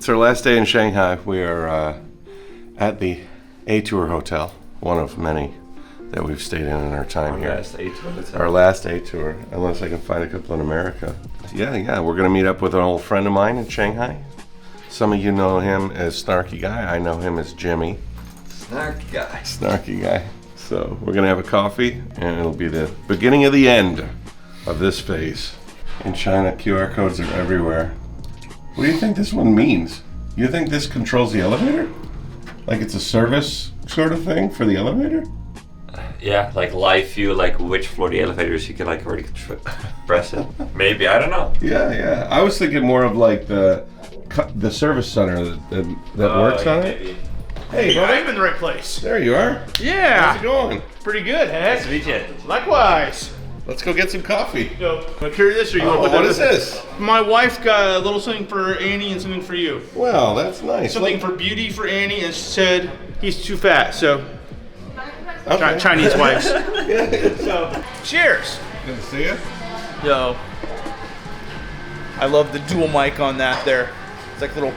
It's our last day in Shanghai. We are at the A-Tour Hotel, one of many that we've stayed in our time here. Our last A-Tour, unless I can find a couple in America. Yeah, we're gonna meet up with an old friend of mine in Shanghai. Some of you know him as Snarky Guy. I know him as Jimmy. Snarky Guy. So we're gonna have a coffee, and it'll be the beginning of the end of this phase. In China, QR codes are everywhere. What do you think this one means? You think this controls the elevator? Like it's a service sort of thing for the elevator? Yeah, like live view, like which floor the elevators you can like already press it. Maybe, I don't know. Yeah. I was thinking more of like the service center that works on it. Maybe. Hey, I'm in the right place. there you are. Yeah. How's it going? Pretty good, Nice to huh? meet you. Likewise. Let's go get some coffee. So, want to carry this or you want to put What that is this? My wife got a little something for Annie and something for you. Well, that's nice. Something for beauty for Annie, and she said he's too fat, so Okay. Chinese wives. Yeah. So, cheers. Good to see you. Yo, I love the dual mic on that there. It's like little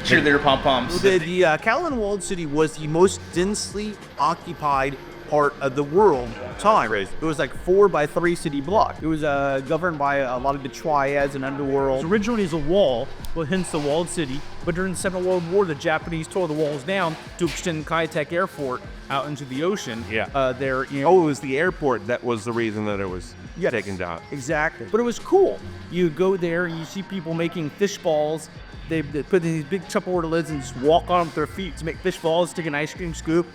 cheerleader pom-poms. The Kowloon walled city was the most densely occupied part of the world at the time. It was like 4x3 city block. It was governed by a lot of the triads and underworld. It was originally as a wall, well, hence the walled city. But during the Second World War, the Japanese tore the walls down to extend Kai-Tak Airport out into the ocean. Yeah. There, you know, Oh, it was the airport that was the reason that it was taken down. exactly. But it was cool. You go there, you see people making fish balls. They put in these big Tupperware lids and just walk on with their feet to make fish balls, take an ice cream scoop,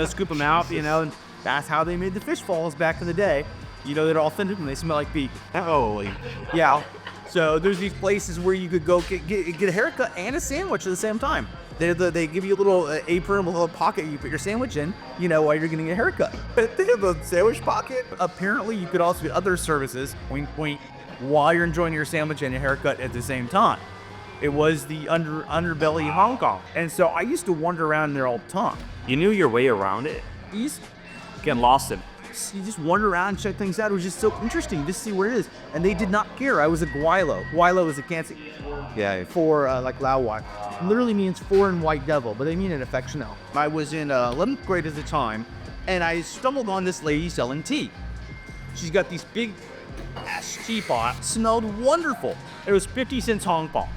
scoop them out, and that's how they made the fish balls back in the day. They're authentic and they smell like beef. Holy. Yeah. So there's these places where you could go get a haircut and a sandwich at the same time. They give you a little apron, a little pocket you put your sandwich in, while you're getting a haircut. But they have a sandwich pocket. Apparently, you could also get other services, wink, wink, while you're enjoying your sandwich and a haircut at the same time. It was the underbelly of Hong Kong. And so I used to wander around there all the time. You knew your way around it? You just, Getting lost in it. you just wander around and check things out. It was just so interesting to see where it is. And they did not care. I was a Guilo. Guilo is a Cantonese for like Lao Wai. Literally means foreign white devil, but they mean it affectionate. I was in 11th grade at the time, and I stumbled on this lady selling tea. She's got these big ass teapot. Smelled wonderful. It was 50 cents Hong Kong.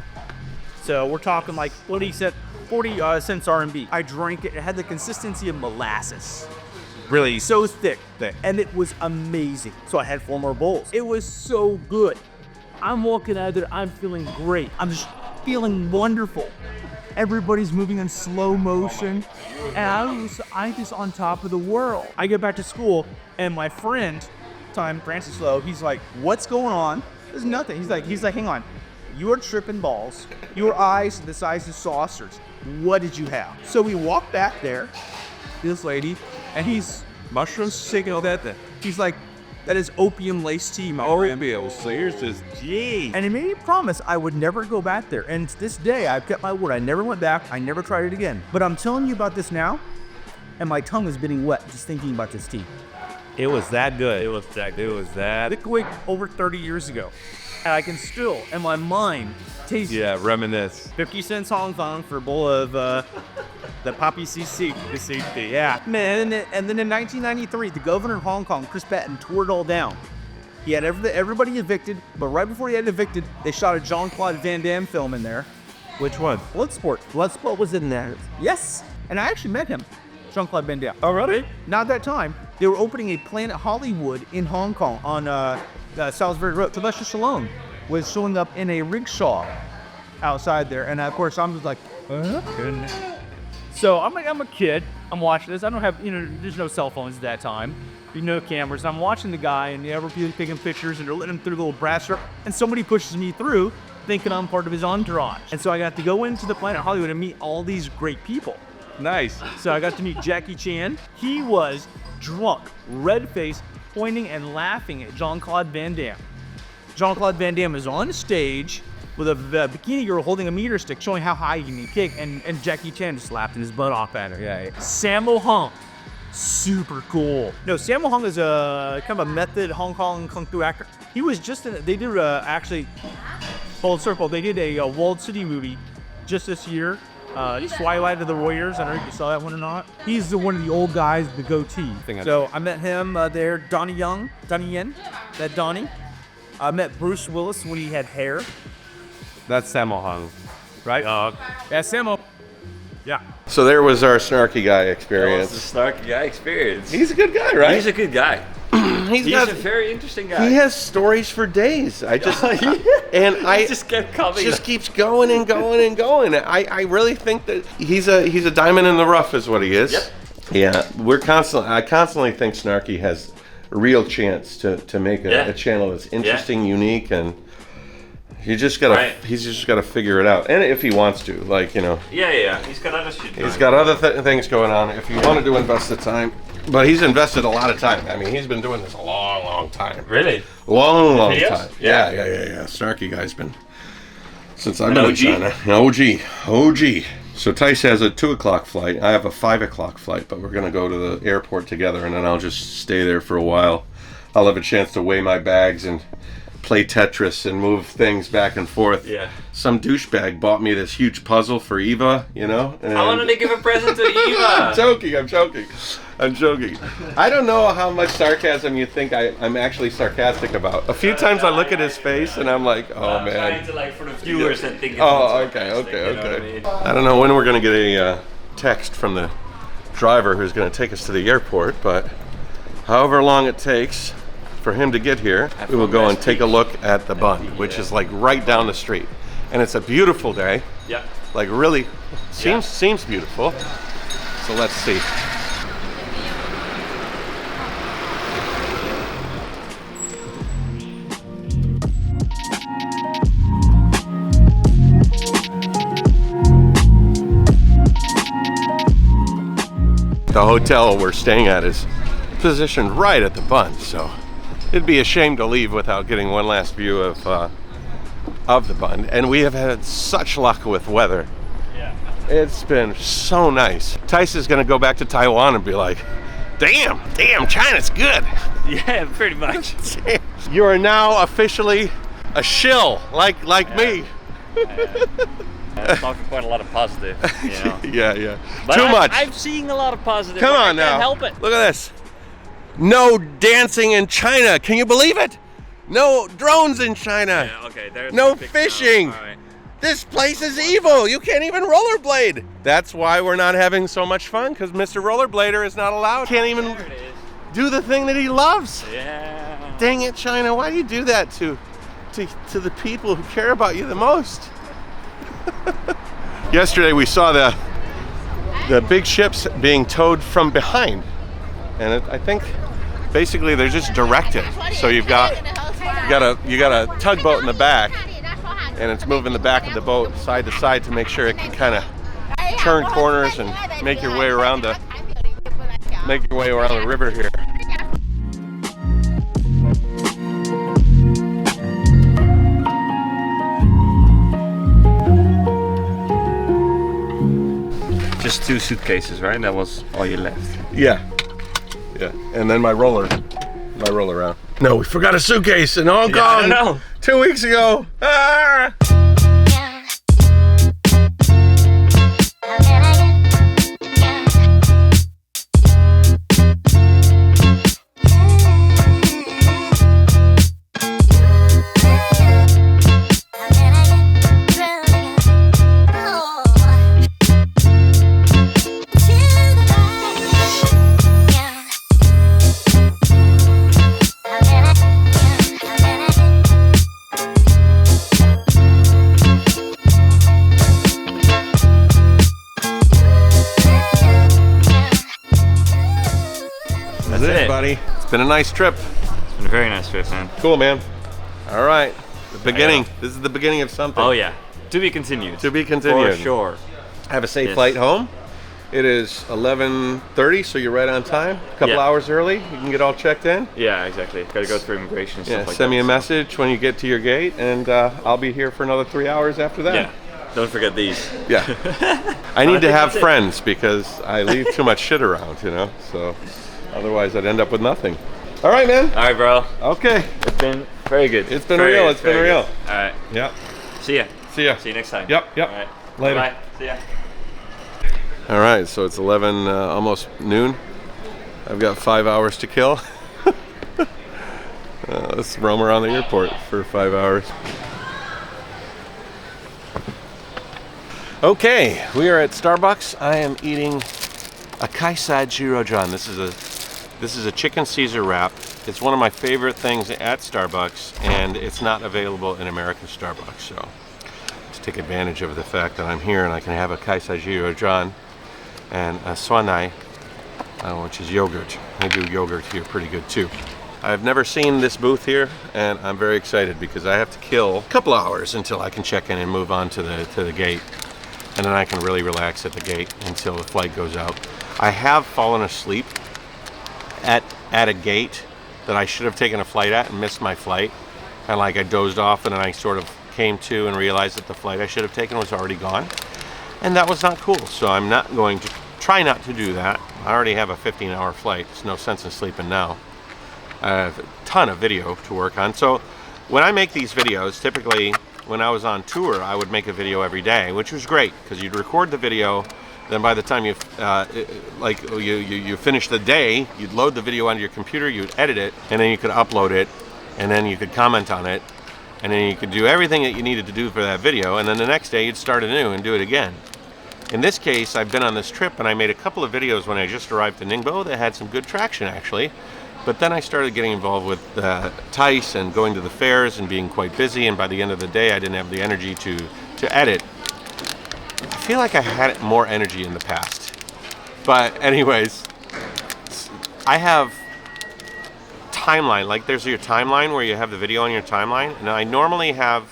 So we're talking like 40 cents RMB. I drank it. It had the consistency of molasses. Really? So thick. And it was amazing. So I had 4 more bowls. It was so good. I'm walking out of there. I'm feeling great. I'm just feeling wonderful. Everybody's moving in slow motion. And I just on top of the world. I get back to school and my friend, Francis Lowe, he's like, what's going on? There's nothing. He's like, hang on. You are tripping balls. Your eyes are the size of saucers. What did you have? So we walk back there, this lady, and he's Mushrooms shaking all that. he's like, that is opium laced tea, my friend. Serious. Gee. And he made me promise I would never go back there. And to this day, I've kept my word. I never went back. I never tried it again. But I'm telling you about this now, and my tongue is getting wet just thinking about this tea. It was that good. Thick Wig over 30 years ago. And I can still, in my mind, taste Reminisce. 50 cents Hong Kong for a bowl of the Poppy CC. Yeah. Man, and then in 1993, the governor of Hong Kong, Chris Patton, tore it all down. He had everybody evicted, but right before he had evicted, they shot a Jean-Claude Van Damme film in there. Which one? Bloodsport. Bloodsport was in there. Yes. And I actually met him, Jean-Claude Van Damme. Oh, really? Not that time. They were opening a Planet Hollywood in Hong Kong on Salisbury Road. Sylvester Stallone was showing up in a rickshaw outside there, and of course I'm just like, goodness. So I'm a kid. I'm watching this. I don't have, there's no cell phones at that time. No cameras. I'm watching the guy, and everybody's taking pictures, and they're letting him through the little brass strap, and somebody pushes me through, thinking I'm part of his entourage. And so I got to go into the Planet Hollywood and meet all these great people. Nice. So I got to meet Jackie Chan. He was drunk, red-faced, pointing and laughing at Jean-Claude Van Damme. Jean-Claude Van Damme is on stage with a bikini girl holding a meter stick showing how high you can kick, and Jackie Chan just laughing his butt off at her. Yeah. Sammo Hung, super cool. No, Sammo Hung is a kind of a method Hong Kong kung fu actor. He was just in, they did actually, full circle, they did a walled city movie just this year. Twilight of the Warriors. I don't know if you saw that one or not. He's one of the old guys with the goatee. So I met him there. Donnie Yen, that Donnie. I met Bruce Willis when he had hair. That's Sammo Hung, right? Yeah, Samo. Yeah. So there was our snarky guy That was experience. the Snarky guy experience. He's a good guy, right? He's a good guy. He's got- a very interesting guy. He has stories for days. I just and I He just kept coming. just keeps going and going and going. I really think that he's a diamond in the rough is what he is. Yep. Yeah, I constantly think Snarky has a real chance to make a channel that's interesting, unique, and he's just gotta figure it out. And if he wants to, like, you know, Yeah. He's got other shit. he's got other things going on. If he wanted to invest the time, but he's invested a lot of time. I mean, he's been doing this a long time. Really? Long He is? time. Yeah. Yeah. Snarky guy's been since I've An been in OG? China. OG. So Tice has a 2 o'clock flight. I have a 5 o'clock flight, but we're gonna go to the airport together, and then I'll just stay there for a while. I'll have a chance to weigh my bags and play Tetris and move things back and forth. Yeah. Some douchebag bought me this huge puzzle for Eva, you know. And I wanted to give a present to Eva. I'm joking. I don't know how much sarcasm you think I'm actually sarcastic about. A few times I look at his face and I'm like, oh I'm trying man. to, like, for the viewers that think it's Oh, not okay. sarcastic, you know what I mean? I don't know when we're gonna get a text from the driver who's gonna take us to the airport, but however long it takes for him to get here, we will go and take a look at the Bund, which is like right down the street. And it's a beautiful day. Yeah. Like really seems beautiful. So let's see. The hotel we're staying at is positioned right at the Bund, so it'd be a shame to leave without getting one last view of the Bund. And we have had such luck with weather. Yeah. It's been so nice. Tice is gonna go back to Taiwan and be like, damn, China's good. Yeah, pretty much. You are now officially a shill, like me. I'm talking quite a lot of positive, you know. Yeah. But Too much. I'm seeing a lot of positive. Come but on I now. can't help it. Look at this. No dancing in China. Can you believe it? No drones in China. Yeah, okay, there's No a big fishing. All right. This place is evil. You can't even rollerblade. That's why we're not having so much fun, because Mr. Rollerblader is not allowed. Can't even There it is. do the thing that he loves. Yeah. Dang it, China. Why do you do that to the people who care about you the most? Yesterday we saw the big ships being towed from behind. And I think basically they're just directed. So you got a tugboat in the back, and it's moving the back of the boat side to side to make sure it can kind of turn corners and make your way around the river here. Just 2 suitcases, right? That was all you left. Yeah. And then my roller around. No, we forgot a suitcase in Hong Kong. I don't know. 2 weeks ago. Ah! That's it, buddy. It's been a nice trip. It's been a very nice trip, man. Cool, man. All right. The beginning. This is the beginning of something. Oh yeah. To be continued. To be continued. For sure. Have a safe Yes. flight home. It is 11:30, so you're right on time. A couple Yeah. hours early. You can get all checked in. Yeah, exactly. Gotta go through immigration and Yeah, stuff like send that. me a so- message when you get to your gate, and I'll be here for another 3 hours after that. Yeah. Don't forget these. Yeah. I need to think have that's it. friends because I leave too much shit around, you know? So otherwise I'd end up with nothing. All right, man. All right, bro. Okay. It's been very good. It's been Very real. good, It's been very real. good. All right. Yep. See ya. See ya. See you next time. Yep. All right. Later. Bye. See ya. All right, so it's 11, almost noon. I've got 5 hours to kill. Let's roam around the airport for 5 hours. Okay, we are at Starbucks. I am eating a kaisai jirojan. This is a chicken Caesar wrap. It's one of my favorite things at Starbucks, and it's not available in American Starbucks. So to take advantage of the fact that I'm here and I can have a kaisai jirojan and a swanai, which is yogurt. They do yogurt here pretty good too. I've never seen this booth here, and I'm very excited because I have to kill a couple hours until I can check in and move on to the gate, and then I can really relax at the gate until the flight goes out. I have fallen asleep at a gate that I should have taken a flight at and missed my flight, and like I dozed off, and then I sort of came to and realized that the flight I should have taken was already gone, and that was not cool. So I'm not going to try not to do that. I already have a 15-hour flight. There's no sense in sleeping now. I have a ton of video to work on. So when I make these videos, typically when I was on tour, I would make a video every day, which was great because you'd record the video. Then by the time you finish the day, you'd load the video onto your computer, you'd edit it, and then you could upload it, and then you could comment on it, and then you could do everything that you needed to do for that video, and then the next day you'd start anew and do it again. In this case, I've been on this trip and I made a couple of videos when I just arrived to Ningbo that had some good traction actually. But then I started getting involved with TAIWAN and going to the fairs and being quite busy, and by the end of the day I didn't have the energy to edit. I feel like I had more energy in the past. But anyways, I have timeline, like there's your timeline where you have the video on your timeline, and I normally have,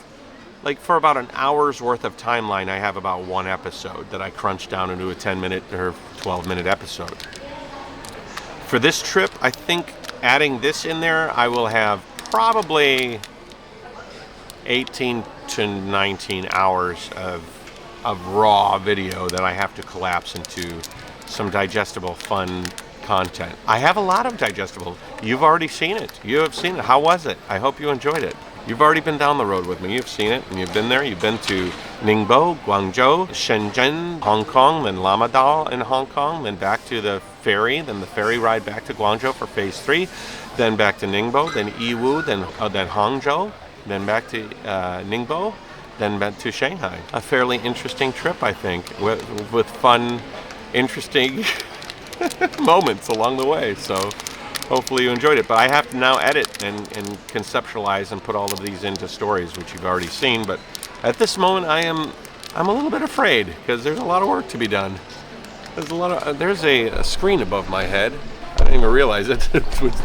like for about an hour's worth of timeline, I have about one episode that I crunch down into a 10-minute or 12-minute episode. For this trip, I think adding this in there, I will have probably 18 to 19 hours of raw video that I have to collapse into some digestible, fun content. I have a lot of digestible. You've already seen it. You have seen it. How was it? I hope you enjoyed it. You've already been down the road with me. You've seen it, and you've been there. You've been to Ningbo, Guangzhou, Shenzhen, Hong Kong, then Lamadao in Hong Kong, then back to the ferry, then the ferry ride back to Guangzhou for phase 3, then back to Ningbo, then Yiwu, then Hangzhou, then back to Ningbo, then back to Shanghai. A fairly interesting trip, I think, with fun, interesting moments along the way. So hopefully you enjoyed it. But I have to now edit and conceptualize and put all of these into stories, which you've already seen. But at this moment, I'm a little bit afraid because there's a lot of work to be done. There's a screen above my head. I didn't even realize it,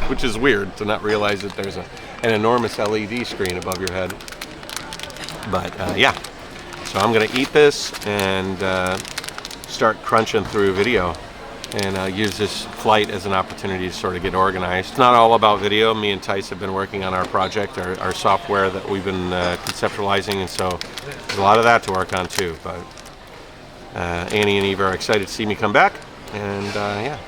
which is weird to not realize that there's an enormous LED screen above your head. But yeah, so I'm gonna eat this and start crunching through video and use this flight as an opportunity to sort of get organized. It's not all about video. Me and Tice have been working on our project, our software that we've been conceptualizing, and so there's a lot of that to work on too. But Annie and Eve are excited to see me come back, and yeah.